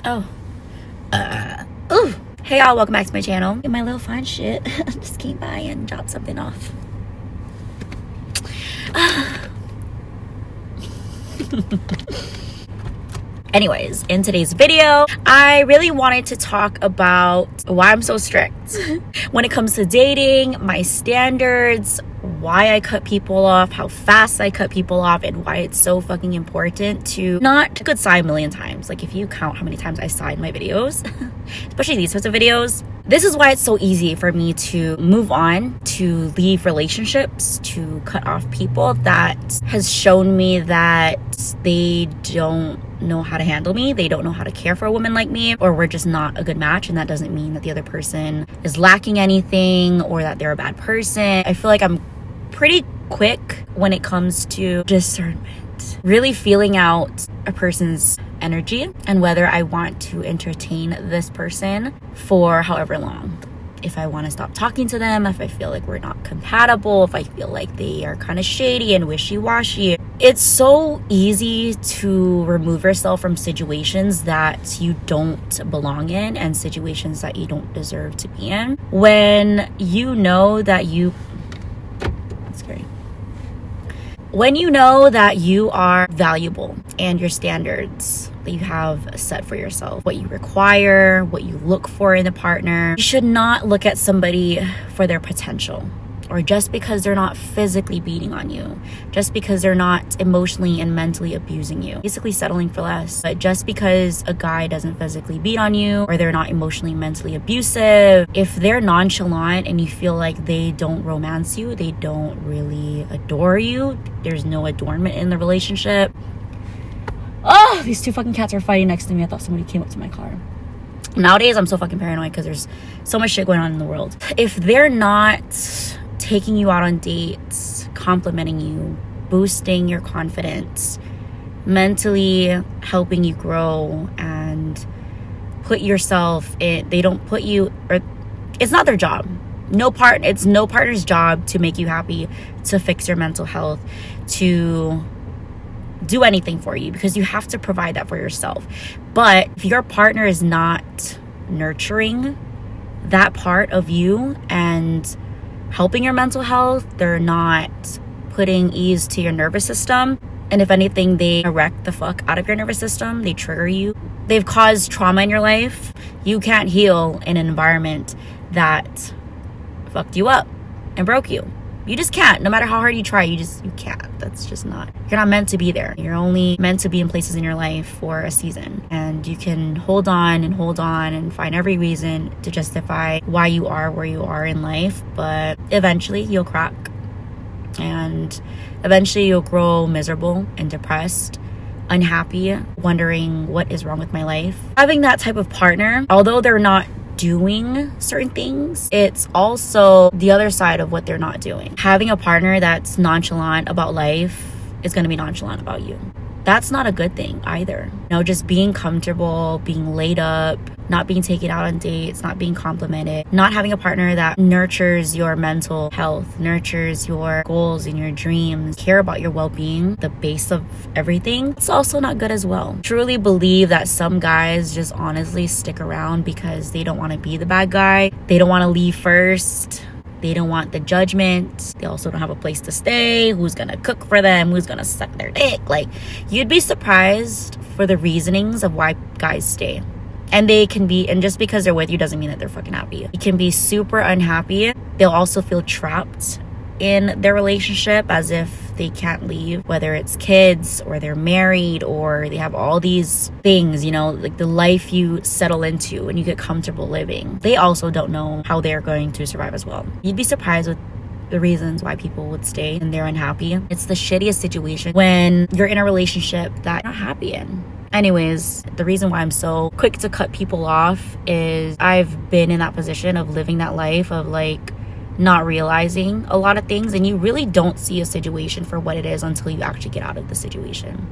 Oh. Ooh. Hey y'all, welcome back to my channel. My little fine shit just came by and dropped something off. Anyways, in today's video, I really wanted to talk about why I'm so strict when it comes to dating, my standards, why I cut people off, how fast I cut people off, and why it's so fucking important to not good sigh a million times. Like, if you count how many times I sigh in my videos, especially these types of videos, this is why it's so easy for me to move on, to leave relationships, to cut off people that has shown me that they don't know how to handle me, they don't know how to care for a woman like me, or we're just not a good match. And that doesn't mean that the other person is lacking anything or that they're a bad person. I feel like I'm pretty quick when it comes to discernment, really feeling out a person's energy and whether I want to entertain this person for however long. If I want to stop talking to them, if I feel like we're not compatible, if I feel like they are kind of shady and wishy-washy. It's so easy to remove yourself from situations that you don't belong in and situations that you don't deserve to be in when you know that when you know that you are valuable and your standards that you have set for yourself, what you require, what you look for in a partner. You should not look at somebody for their potential, or just because they're not physically beating on you, just because they're not emotionally and mentally abusing you, basically settling for less. But just because a guy doesn't physically beat on you, or they're not emotionally, mentally abusive, if they're nonchalant and you feel like they don't romance you, they don't really adore you, there's no adornment in the relationship. Oh, these two fucking cats are fighting next to me. I thought somebody came up to my car. Nowadays, I'm so fucking paranoid because there's so much shit going on in the world. If they're not taking you out on dates, complimenting you, boosting your confidence, mentally helping you grow and put yourself in, they don't put you, or it's not their job. It's no partner's job to make you happy, to fix your mental health, to do anything for you, because you have to provide that for yourself. But if your partner is not nurturing that part of you and helping your mental health, they're not putting ease to your nervous system, and if anything, they wreck the fuck out of your nervous system, they trigger you, they've caused trauma in your life, you can't heal in an environment that fucked you up and broke you. You just can't. No matter how hard you try, you can't. That's just not, you're not meant to be there. You're only meant to be in places in your life for a season, and you can hold on and find every reason to justify why you are where you are in life, but eventually you'll crack, and eventually you'll grow miserable and depressed, unhappy, wondering what is wrong with my life. Having that type of partner, although they're not doing certain things, it's also the other side of what they're not doing. Having a partner that's nonchalant about life is going to be nonchalant about you. That's not a good thing either. Just being comfortable, being laid up, not being taken out on dates, not being complimented, not having a partner that nurtures your mental health, nurtures your goals and your dreams, care about your well-being, the base of everything, it's also not good as well. Truly believe that some guys just honestly stick around because they don't want to be the bad guy. They don't want to leave first. They don't want the judgment. They also don't have a place to stay. Who's gonna cook for them? Who's gonna suck their dick? Like, you'd be surprised for the reasonings of why guys stay. And they can be, and just because they're with you doesn't mean that they're fucking happy. You can be super unhappy. They'll also feel trapped in their relationship as if they can't leave, whether it's kids or they're married or they have all these things, like the life you settle into and you get comfortable living. They also don't know how they're going to survive as well. You'd be surprised with the reasons why people would stay and they're unhappy. It's the shittiest situation when you're in a relationship that you're not happy in. Anyways, the reason why I'm so quick to cut people off is I've been in that position of living that life of like not realizing a lot of things, and you really don't see a situation for what it is until you actually get out of the situation.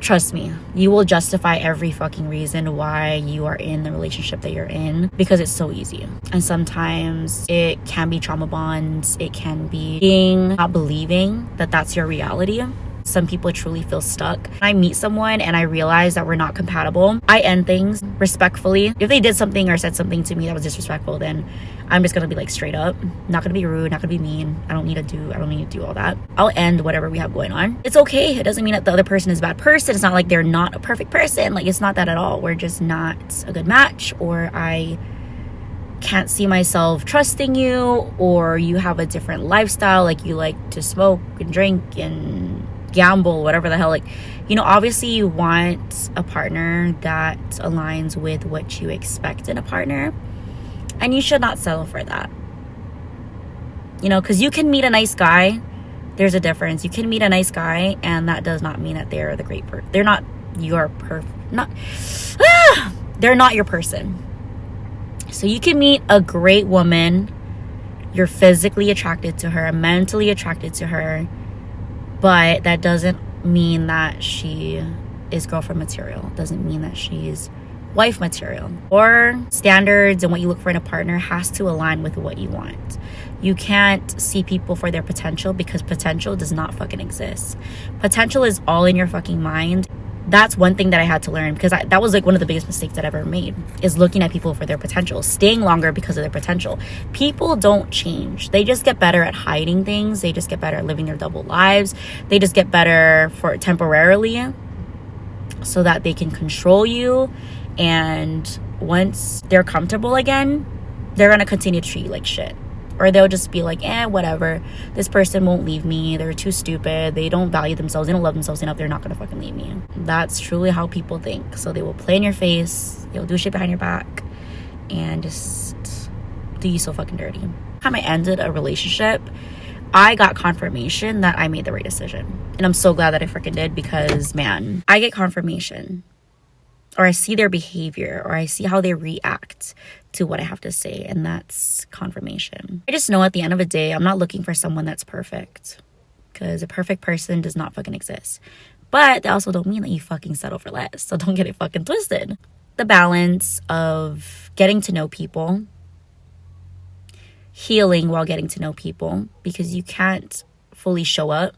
Trust me, you will justify every fucking reason why you are in the relationship that you're in because it's so easy. And sometimes it can be trauma bonds. It can be being not believing that that's your reality. Some people truly feel stuck. When I meet someone and I realize that we're not compatible, I end things respectfully. If they did something or said something to me that was disrespectful, then I'm just gonna be like straight up. Not gonna be rude, not gonna be mean. I don't need to do all that. I'll end whatever we have going on. It's okay. It doesn't mean that the other person is a bad person. It's not like they're not a perfect person. Like, it's not that at all. We're just not a good match, or I can't see myself trusting you, or you have a different lifestyle, like you like to smoke and drink and gamble, whatever the hell. Like, you know, obviously you want a partner that aligns with what you expect in a partner, and you should not settle for that. You know, because you can meet a nice guy. There's a difference. You can meet a nice guy, and that does not mean that they're the great person. They're not your they're not your person. So you can meet a great woman, you're physically attracted to her, mentally attracted to her, but that doesn't mean that she is girlfriend material. It doesn't mean that she's wife material. Or standards and what you look for in a partner has to align with what you want. You can't see people for their potential, because potential does not fucking exist. Potential is all in your fucking mind. That's one thing that I had to learn, because that was like one of the biggest mistakes that I ever made, is looking at people for their potential, staying longer because of their potential. People don't change. They just get better at hiding things. They just get better at living their double lives. They just get better for temporarily so that they can control you. And once they're comfortable again, they're going to continue to treat you like shit. Or they'll just be like, whatever. This person won't leave me. They're too stupid. They don't value themselves. They don't love themselves enough. They're not going to fucking leave me. That's truly how people think. So they will play in your face. They'll do shit behind your back. And just do you so fucking dirty. Time I ended a relationship, I got confirmation that I made the right decision. And I'm so glad that I freaking did, because, man, I get confirmation. Or I see their behavior, or I see how they react to what I have to say, and that's confirmation. I just know at the end of the day, I'm not looking for someone that's perfect, because a perfect person does not fucking exist. But that also don't mean that you fucking settle for less, so don't get it fucking twisted. The balance of getting to know people, healing while getting to know people, because you can't fully show up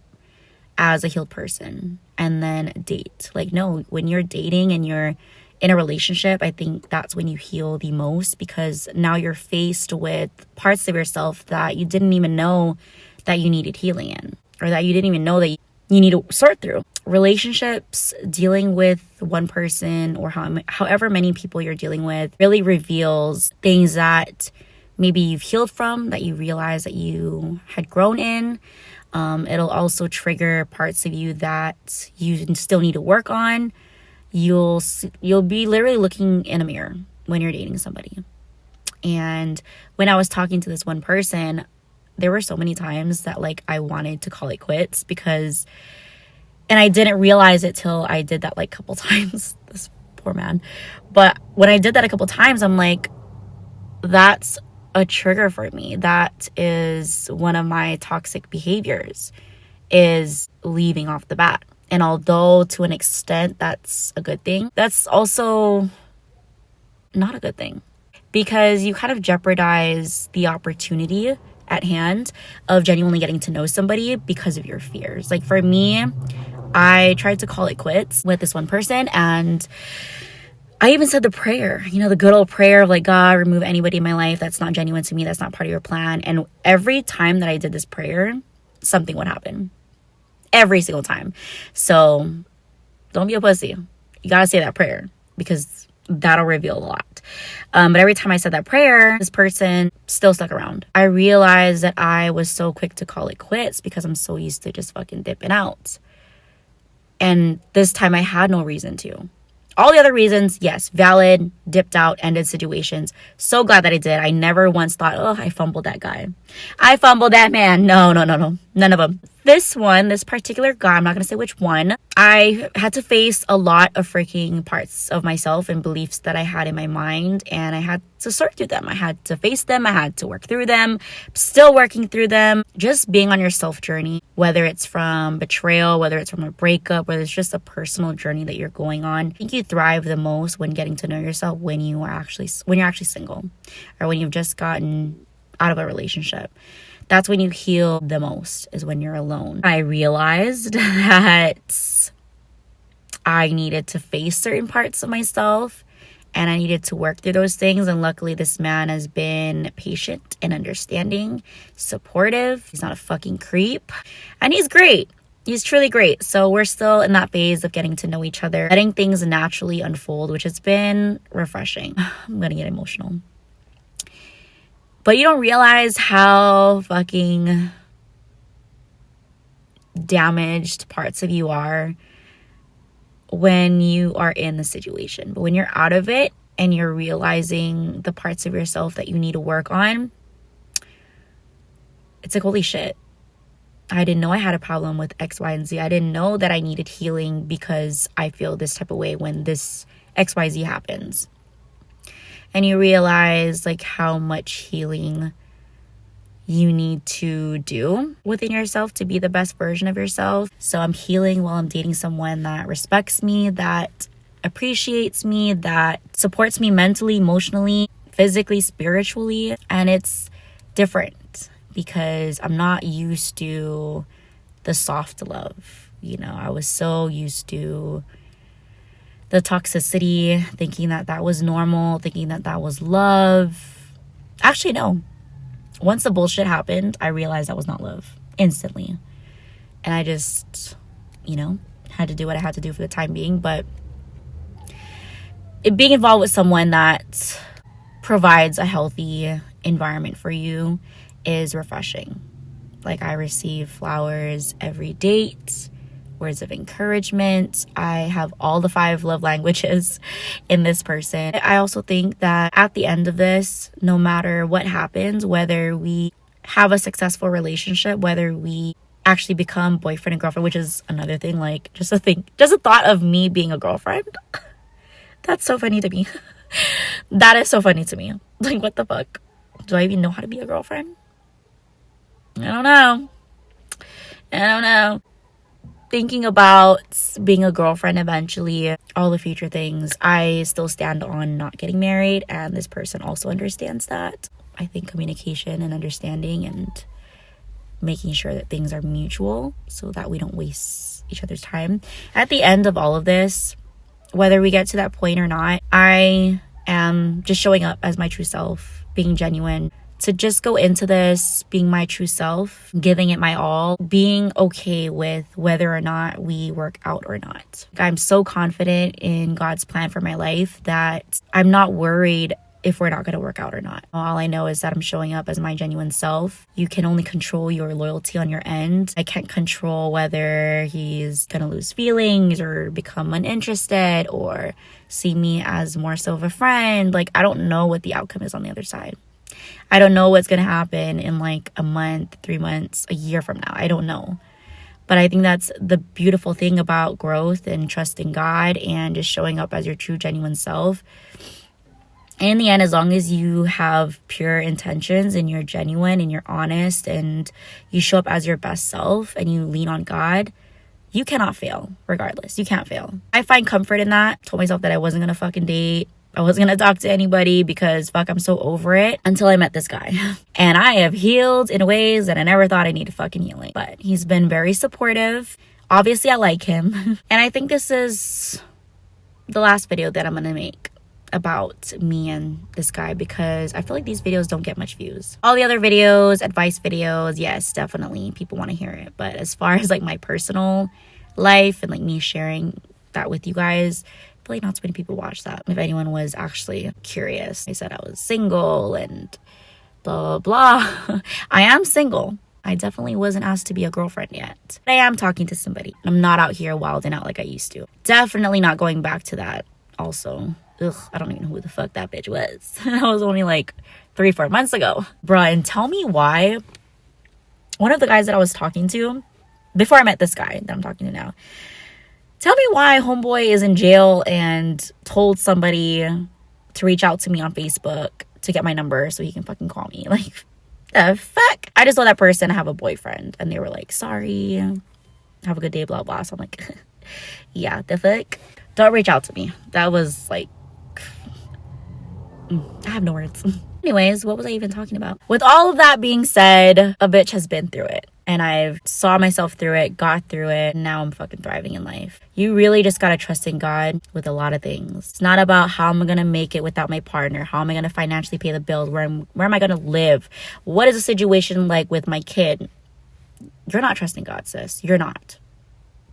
as a healed person and then date. Like, no, when you're dating and you're in a relationship, I think that's when you heal the most, because now you're faced with parts of yourself that you didn't even know that you needed healing in, or that you didn't even know that you need to sort through. Relationships, dealing with one person or however many people you're dealing with, really reveals things that maybe you've healed from, that you realize that you had grown in. It'll also trigger parts of you that you still need to work on. You'll be literally looking in a mirror when you're dating somebody. And when I was talking to this one person, there were so many times that like I wanted to call it quits, because, and I didn't realize it till I did that like a couple times. This poor man. But when I did that a couple times, I'm like, that's a trigger for me. That is one of my toxic behaviors, is leaving off the bat. And although to an extent that's a good thing, that's also not a good thing, because you kind of jeopardize the opportunity at hand of genuinely getting to know somebody because of your fears. Like for me, I tried to call it quits with this one person, and I even said the prayer, you know, the good old prayer of like, God, remove anybody in my life that's not genuine to me, that's not part of your plan. And every time that I did this prayer, something would happen. Every single time. So don't be a pussy. You gotta say that prayer, because that'll reveal a lot. But every time I said that prayer, this person still stuck around. I realized that I was so quick to call it quits because I'm so used to just fucking dipping out. And this time I had no reason to. All the other reasons, yes, valid, dipped out, ended situations. So glad that I did. I never once thought, oh, I fumbled that guy. I fumbled that man. No. None of them. This particular guy, I'm not going to say which one, I had to face a lot of freaking parts of myself and beliefs that I had in my mind, and I had to sort through them. I had to face them. I had to work through them. Still working through them. Just being on your self journey, whether it's from betrayal, whether it's from a breakup, whether it's just a personal journey that you're going on. I think you thrive the most when getting to know yourself when you're actually single, or when you've just gotten out of a relationship. That's when you heal the most, is when you're alone. I realized that I needed to face certain parts of myself and I needed to work through those things. And luckily, this man has been patient and understanding, supportive. He's not a fucking creep. And he's great. He's truly great. So we're still in that phase of getting to know each other, letting things naturally unfold, which has been refreshing. I'm gonna get emotional. But you don't realize how fucking damaged parts of you are when you are in the situation. But when you're out of it and you're realizing the parts of yourself that you need to work on, it's like, holy shit. I didn't know I had a problem with X, Y, and Z. I didn't know that I needed healing because I feel this type of way when this X, Y, Z happens. And you realize like how much healing you need to do within yourself to be the best version of yourself. So I'm healing while I'm dating someone that respects me, that appreciates me, that supports me mentally, emotionally, physically, spiritually. And it's different because I'm not used to the soft love. You know, I was so used to the toxicity, thinking that that was normal, thinking that that was love. Actually, no. Once the bullshit happened, I realized that was not love instantly. And I just, you know, had to do what I had to do for the time being. But being involved with someone that provides a healthy environment for you is refreshing. Like, I receive flowers every date, words of encouragement. I have all the 5 love languages in this person. I also think that at the end of this, no matter what happens, whether we have a successful relationship, whether we actually become boyfriend and girlfriend, which is another thing, like just a thought of me being a girlfriend. That's so funny to me. That is so funny to me. Like, what the fuck? Do I even know how to be a girlfriend? I don't know. Thinking about being a girlfriend eventually, all the future things, I still stand on not getting married, and this person also understands that. I think communication and understanding and making sure that things are mutual so that we don't waste each other's time. At the end of all of this, whether we get to that point or not, I am just showing up as my true self, being genuine, to just go into this being my true self, giving it my all, being okay with whether or not we work out or not. I'm so confident in God's plan for my life that I'm not worried if we're not going to work out or not. All I know is that I'm showing up as my genuine self. You can only control your loyalty on your end. I can't control whether he's going to lose feelings or become uninterested or see me as more so of a friend. Like, I don't know what the outcome is on the other side. I don't know what's going to happen in like a month, 3 months, a year from now. I don't know. But I think that's the beautiful thing about growth and trusting God and just showing up as your true, genuine self. And in the end, as long as you have pure intentions and you're genuine and you're honest and you show up as your best self and you lean on God, you cannot fail regardless. You can't fail. I find comfort in that. I told myself that I wasn't going to fucking date. I wasn't going to talk to anybody because fuck, I'm so over it, until I met this guy. And I have healed in ways that I never thought I needed fucking healing. But he's been very supportive. Obviously, I like him. And I think this is the last video that I'm going to make about me and this guy because I feel like these videos don't get much views. All the other videos, advice videos, yes, definitely people want to hear it. But as far as like my personal life and like me sharing that with you guys, I feel like not so many people watch that. If anyone was actually curious, I said I was single and blah, blah, blah. I am single. I definitely wasn't asked to be a girlfriend yet. But I am talking to somebody. I'm not out here wilding out like I used to. Definitely not going back to that also. Ugh, I don't even know who the fuck that bitch was. That was only like 3-4 months ago. Bruh, and tell me why one of the guys that I was talking to, before I met this guy that I'm talking to now, tell me why homeboy is in jail and told somebody to reach out to me on Facebook to get my number so he can fucking call me. Like, the fuck? I just told that person I have a boyfriend. And they were like, sorry, have a good day, blah, blah. So I'm like, yeah, the fuck? Don't reach out to me. That was like, I have no words. Anyways, what was I even talking about? With all of that being said, a bitch has been through it. And I've saw myself through it, got through it, and now I'm fucking thriving in life. You really just gotta trust in God with a lot of things. It's not about how am I gonna make it without my partner? How am I gonna financially pay the bills? Where am I gonna live? What is the situation like with my kid? You're not trusting God, sis. You're not.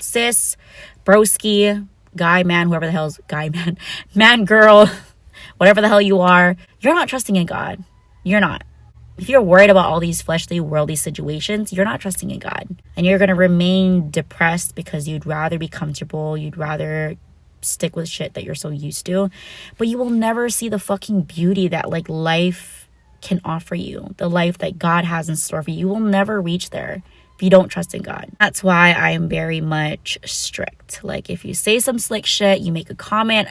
Sis, broski, guy, man, whoever the hell's guy, man, man, girl, whatever the hell you are, you're not trusting in God. You're not. If you're worried about all these fleshly, worldly situations, you're not trusting in God. And you're going to remain depressed because you'd rather be comfortable. You'd rather stick with shit that you're so used to. But you will never see the fucking beauty that like life can offer you. The life that God has in store for you. You will never reach there if you don't trust in God. That's why I am very much strict. Like if you say some slick shit, you make a comment,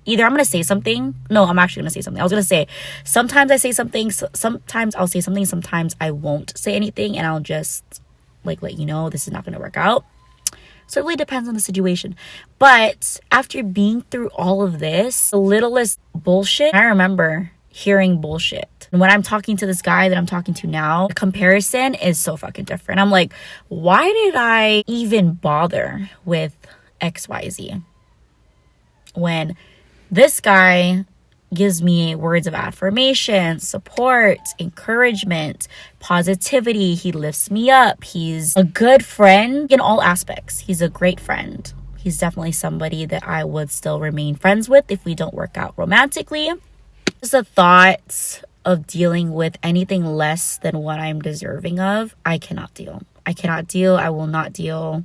either I'm going to say something. No, I'm actually going to say something. I was going to say, sometimes I say something. Sometimes I'll say something. Sometimes I won't say anything. And I'll just like let you know this is not going to work out. So it really depends on the situation. But after being through all of this, the littlest bullshit, I remember hearing bullshit. And when I'm talking to this guy that I'm talking to now, the comparison is so fucking different. I'm like, why did I even bother with XYZ? When this guy gives me words of affirmation, support, encouragement, positivity. He lifts me up. He's a good friend in all aspects. He's a great friend. He's definitely somebody that I would still remain friends with if we don't work out romantically. Just the thought of dealing with anything less than what I'm deserving of, I cannot deal. I cannot deal. I will not deal.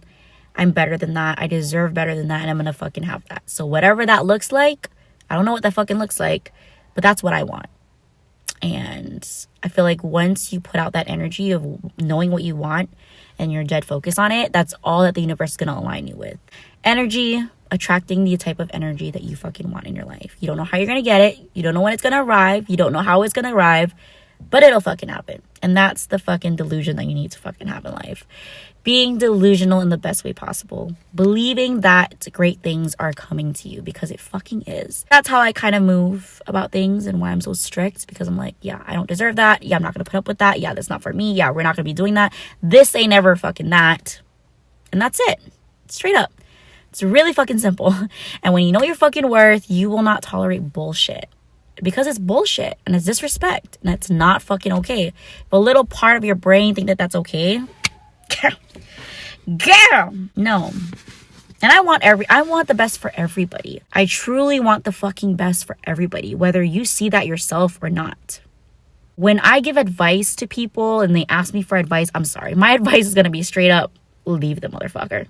I'm better than that. I deserve better than that. And I'm going to fucking have that. So whatever that looks like, I don't know what that fucking looks like, but that's what I want. And I feel like once you put out that energy of knowing what you want and you're dead focused on it, that's all that the universe is going to align you with. Energy, attracting the type of energy that you fucking want in your life. You don't know how you're going to get it. You don't know when it's going to arrive. You don't know how it's going to arrive, but it'll fucking happen. And that's the fucking delusion that you need to fucking have in life. Being delusional in the best way possible. Believing that great things are coming to you because it fucking is. That's how I kind of move about things and why I'm so strict, because I'm like, yeah, I don't deserve that. Yeah, I'm not going to put up with that. Yeah, that's not for me. Yeah, we're not going to be doing that. This ain't ever fucking that. And that's it. Straight up. It's really fucking simple. And when you know your fucking worth, you will not tolerate bullshit. Because it's bullshit and it's disrespect and it's not fucking okay. If a little part of your brain think that that's okay, girl, no. And I want the best for everybody. I truly want the fucking best for everybody, whether you see that yourself or not. When I give advice to people and they ask me for advice, I'm sorry. My advice is going to be straight up, leave the motherfucker.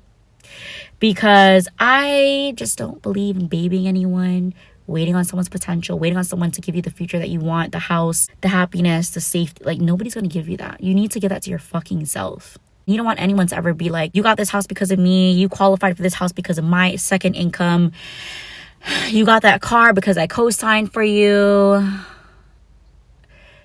Because I just don't believe in babying anyone, waiting on someone's potential, waiting on someone to give you the future that you want, the house, the happiness, the safety. Like, nobody's going to give you that. You need to give that to your fucking self. You don't want anyone to ever be like, you got this house because of me. You qualified for this house because of my second income. You got that car because I co-signed for you.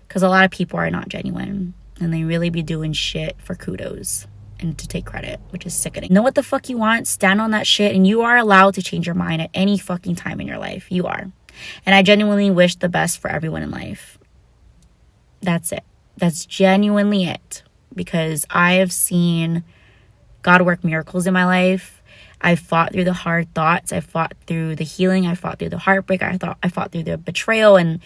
Because a lot of people are not genuine. And they really be doing shit for kudos and to take credit, which is sickening. Know what the fuck you want, stand on that shit, and you are allowed to change your mind at any fucking time in your life. You are. And I genuinely wish the best for everyone in life. That's it. That's genuinely it. Because I have seen God work miracles in my life. I fought through the hard thoughts. I fought through the healing. I fought through the heartbreak. I fought through the betrayal and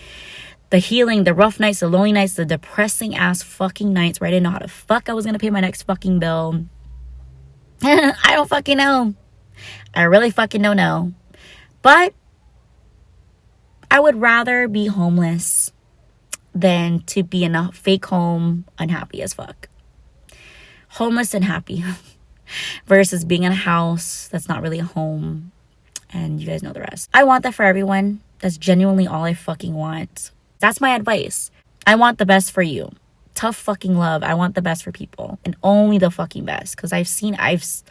the healing, the rough nights, the lonely nights, the depressing ass fucking nights where I didn't know how the fuck I was going to pay my next fucking bill. I don't fucking know. I really fucking don't know. But I would rather be homeless than to be in a fake home unhappy as fuck. Homeless and happy versus being in a house that's not really a home. And you guys know the rest. I want that for everyone. That's genuinely all I fucking want. That's my advice. I want the best for you. Tough fucking love. I want the best for people. And only the fucking best. Because I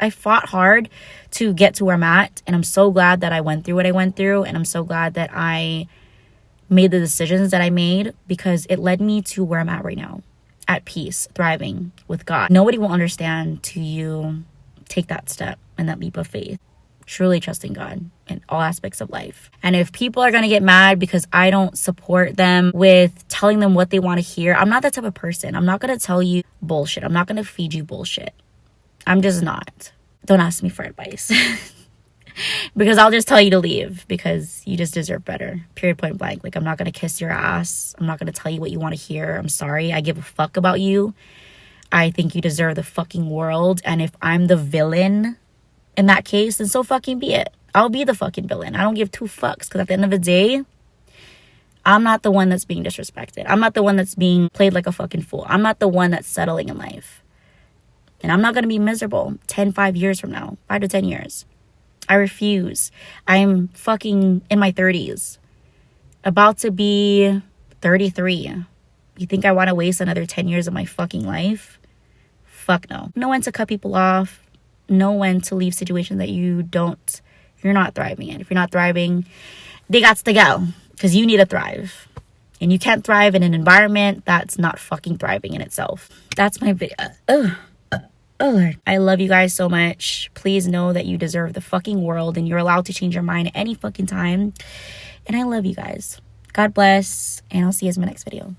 fought hard to get to where I'm at. And I'm so glad that I went through what I went through. And I'm so glad that I made the decisions that I made. Because it led me to where I'm at right now. At peace. Thriving with God. Nobody will understand till you take that step and that leap of faith. Truly trusting God in all aspects of life. And if people are going to get mad because I don't support them with telling them what they want to hear, I'm not that type of person. I'm not going to tell you bullshit. I'm not going to feed you bullshit. I'm just not. Don't ask me for advice. Because I'll just tell you to leave because you just deserve better. Period, point blank. Like, I'm not going to kiss your ass. I'm not going to tell you what you want to hear. I'm sorry. I give a fuck about you. I think you deserve the fucking world. And if I'm the villain in that case, then so fucking be it. I'll be the fucking villain. I don't give two fucks because at the end of the day, I'm not the one that's being disrespected. I'm not the one that's being played like a fucking fool. I'm not the one that's settling in life. And I'm not going to be miserable 5 years from now, 5 to 10 years. I refuse. I'm fucking in my 30s. About to be 33. You think I want to waste another 10 years of my fucking life? Fuck no. Know when to cut people off. Know when to leave situations that you're not thriving in. If you're not thriving, they got to go. Because you need to thrive. And you can't thrive in an environment that's not fucking thriving in itself. That's my video. Oh, Lord. I love you guys so much. Please know that you deserve the fucking world and you're allowed to change your mind at any fucking time. And I love you guys. God bless. And I'll see you in my next video.